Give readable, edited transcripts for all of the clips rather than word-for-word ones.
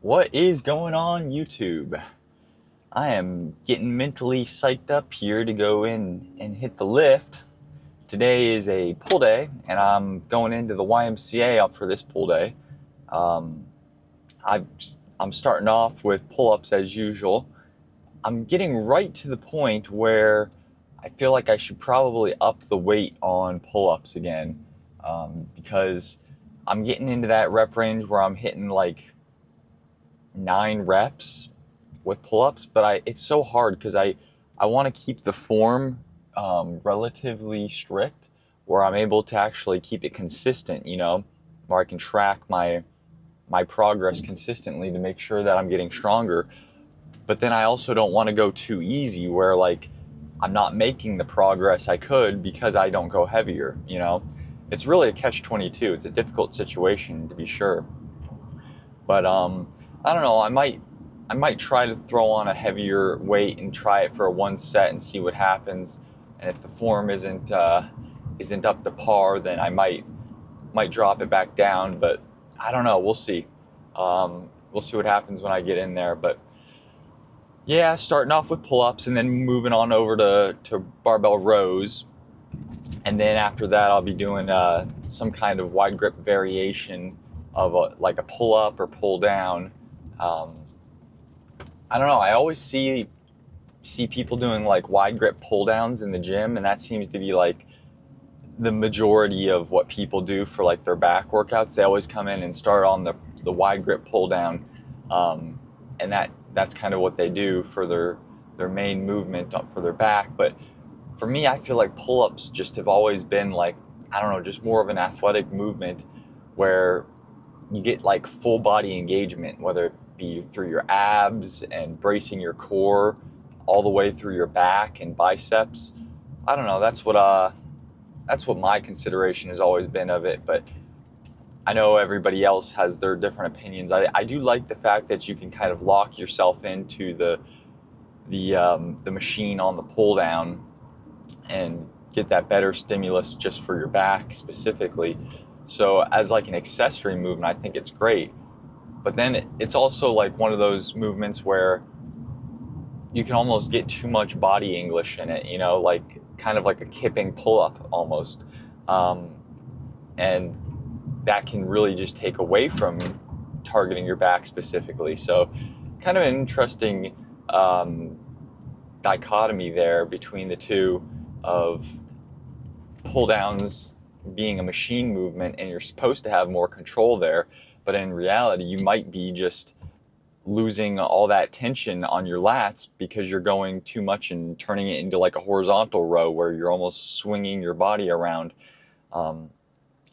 What is going on, YouTube? I am getting mentally psyched up here to go in and hit the lift. Today is a pull day, and I'm going into the YMCA up for this pull day. Um, I'm starting off with pull-ups as usual. I'm getting right to the point where I feel like I should probably up the weight on pull-ups again, because I'm getting into that rep range where I'm hitting like 9 reps with pull-ups, but it's so hard because I want to keep the form relatively strict, where I'm able to actually keep it consistent, where I can track my progress consistently to make sure that I'm getting stronger. But then I also don't want to go too easy where like I'm not making the progress I could because I don't go heavier. It's really a catch-22. It's a difficult situation to be sure. But I don't know. I might try to throw on a heavier weight and try it for a one set and see what happens. And if the form isn't up to par, then I might drop it back down. But I don't know. We'll see. We'll see what happens when I get in there. But yeah, starting off with pull-ups and then moving on over to barbell rows. And then after that, I'll be doing some kind of wide grip variation of like a pull-up or pull-down. I don't know. I always see people doing like wide grip pull-downs in the gym, and that seems to be like the majority of what people do for like their back workouts. They always come in and start on the wide grip pull-down, and that's kind of what they do for their main movement for their back. But for me, I feel like pull-ups just have always been like, I don't know, just more of an athletic movement where you get like full body engagement, whether it be through your abs and bracing your core all the way through your back and biceps. I don't know, that's what my consideration has always been of it, but I know everybody else has their different opinions. I do like the fact that you can kind of lock yourself into the machine on the pull down and get that better stimulus just for your back specifically. So as like an accessory movement, I think it's great. But then it's also like one of those movements where you can almost get too much body English in it, like kind of like a kipping pull-up almost. And that can really just take away from targeting your back specifically. So kind of an interesting dichotomy there between the two of pull-downs being a machine movement and you're supposed to have more control there, but in reality you might be just losing all that tension on your lats because you're going too much and turning it into like a horizontal row where you're almost swinging your body around.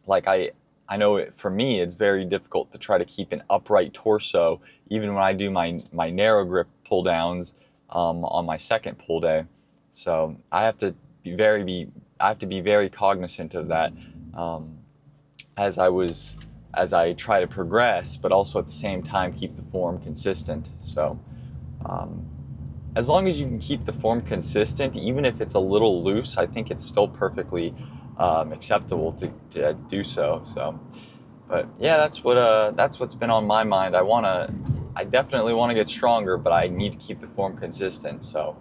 Like I know for me it's very difficult to try to keep an upright torso even when I do my narrow grip pull downs on my second pull day. So I have to be very cognizant of that as I try to progress, but also at the same time keep the form consistent. So as long as you can keep the form consistent, even if it's a little loose, I think it's still perfectly acceptable to do so. So, but yeah, that's what's been on my mind. I definitely want to get stronger, but I need to keep the form consistent. So,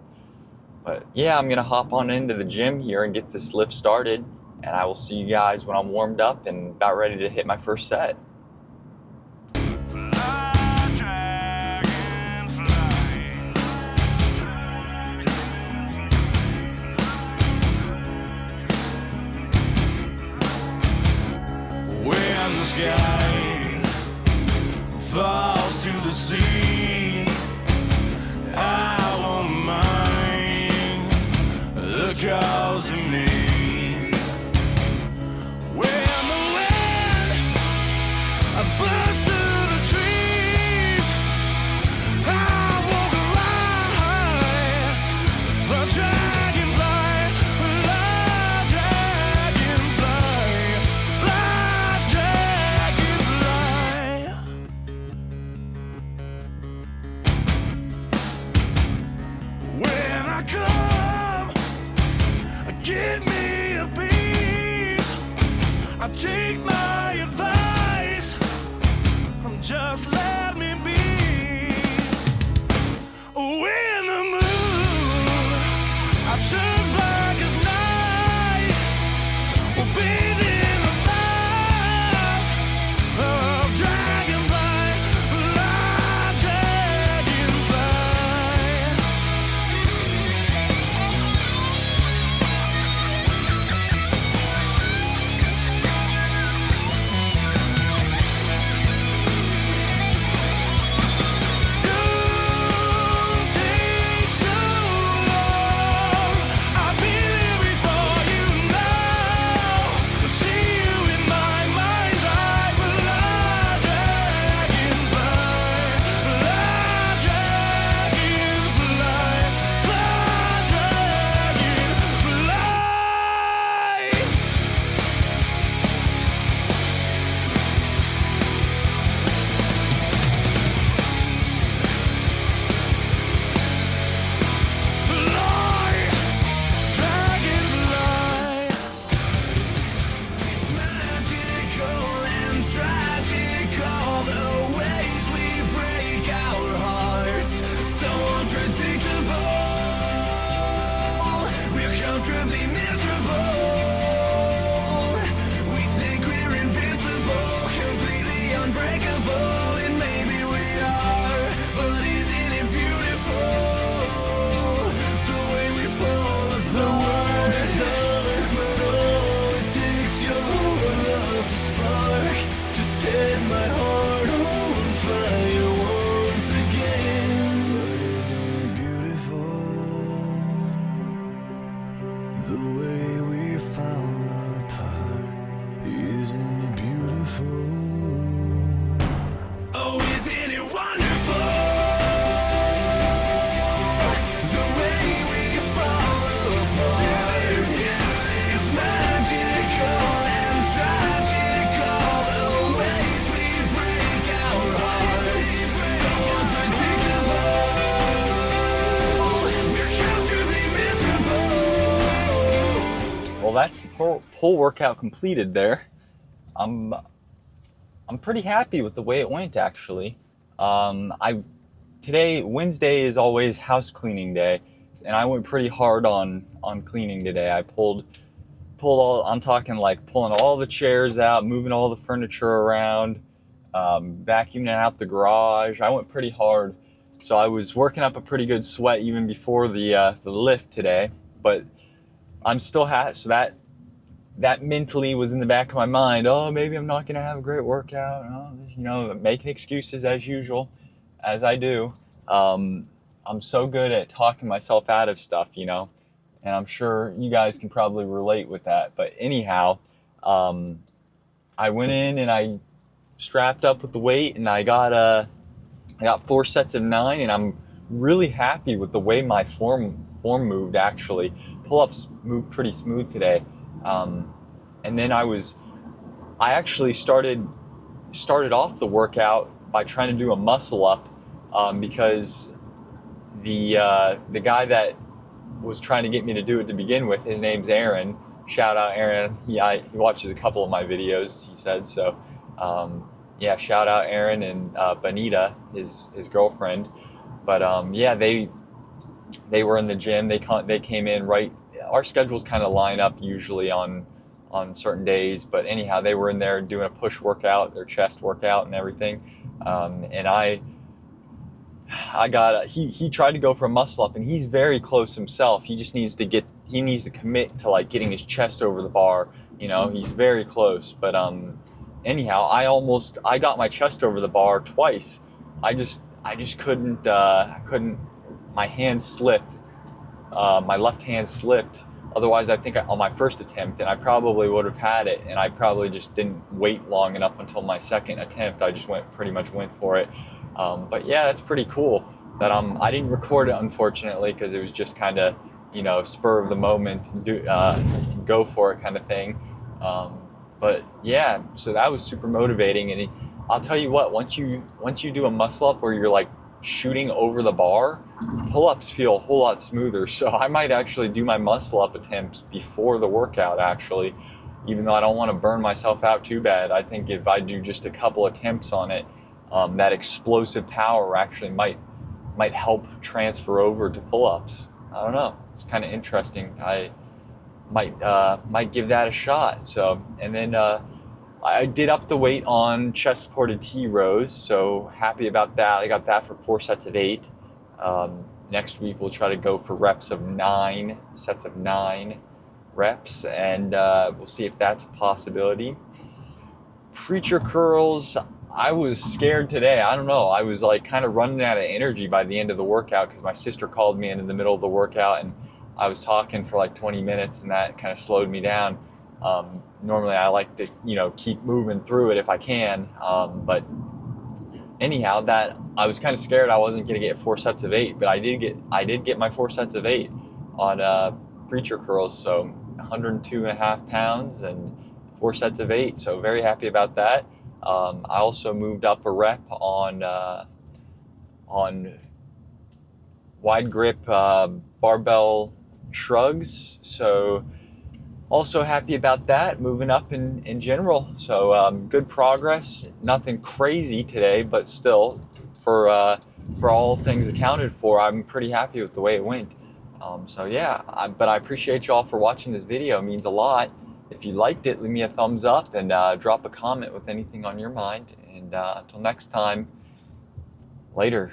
but yeah, I'm gonna hop on into the gym here and get this lift started, and I will see you guys when I'm warmed up and about ready to hit my first set. When the sky falls to the sea, I won't mind the cause of me. When the wind blows through the trees, I won't lie. The dragonfly, fly dragonfly. let me be. When the moon turns black as night, we'll bathe in the light of dragonfly, light dragonfly. Don't take so long. I'll be there before you know. See you in my mind's eye, blood dragonfly, blood dragonfly, blood dragonfly. Fly, dragonfly. It's magical and tragic, all the ways we break our hearts. So unpredictable, we're comfortably miserable. We think we're invincible, completely unbreakable, and maybe we are. But isn't it beautiful the way we fall apart? The world is dark, but all it takes your love to spark, to set my heart on fire once again. But isn't it beautiful the way we fall apart? Isn't it beautiful? Oh, isn't it wonderful the way we fall apart? It's magical and tragic, all the ways we break our hearts. So unpredictable, we're comfortably miserable. Well, that's the pull workout completed there. I'm pretty happy with the way it went, actually. Today, Wednesday is always house cleaning day, and I went pretty hard on cleaning today. I pulled all, I'm talking like pulling all the chairs out, moving all the furniture around, vacuuming out the garage. I went pretty hard, so I was working up a pretty good sweat even before the lift today. But I'm still so that mentally was in the back of my mind. Oh, maybe I'm not gonna have a great workout. Oh, making excuses as usual, as I do. I'm so good at talking myself out of stuff, and I'm sure you guys can probably relate with that. But anyhow, I went in and I strapped up with the weight, and I got 4 sets of 9, and I'm really happy with the way my form moved. Actually, pull-ups moved pretty smooth today. And then I actually started off the workout by trying to do a muscle up, because the guy that was trying to get me to do it to begin with, his name's Aaron. Shout out Aaron. He watches a couple of my videos, he said. So yeah, shout out Aaron and Benita, his girlfriend. But yeah, they were in the gym. They came in right. Our schedules kind of line up usually on certain days, but anyhow, they were in there doing a push workout, their chest workout and everything. And he tried to go for a muscle up, and he's very close himself. He just needs to commit to like getting his chest over the bar. He's very close. But anyhow, I got my chest over the bar twice. I just couldn't. My hand slipped. My left hand slipped. Otherwise, I think on my first attempt, and I probably would have had it, and I probably just didn't wait long enough until my second attempt. I just pretty much went for it. But yeah, that's pretty cool. That I didn't record it, unfortunately, because it was just kind of, spur of the moment, go for it kind of thing. But yeah, so that was super motivating. And I'll tell you what, once you do a muscle up where you're like shooting over the bar, pull-ups feel a whole lot smoother. So I might actually do my muscle up attempts before the workout, actually, even though I don't want to burn myself out too bad. I think if I do just a couple attempts on it, that explosive power actually might help transfer over to pull-ups. I don't know. It's kind of interesting. I might give that a shot. So, and then I did up the weight on chest supported T rows. So happy about that. I got that for 4 sets of 8. Next week we'll try to go for sets of 9 reps, and we'll see if that's a possibility. Preacher curls, I was scared today. I don't know. I was like kind of running out of energy by the end of the workout because my sister called me in the middle of the workout, and I was talking for like 20 minutes, and that kind of slowed me down. Normally I like to, keep moving through it if I can. But anyhow, that I was kind of scared I wasn't going to get 4 sets of 8, but I did get my 4 sets of 8 on preacher curls. So 102.5 pounds and 4 sets of 8. So very happy about that. I also moved up a rep on wide grip barbell shrugs. So also happy about that, moving up in general. So good progress. Nothing crazy today, but still, for all things accounted for, I'm pretty happy with the way it went. So yeah, but I appreciate y'all for watching this video. It means a lot. If you liked it, leave me a thumbs up and drop a comment with anything on your mind. And until next time, later.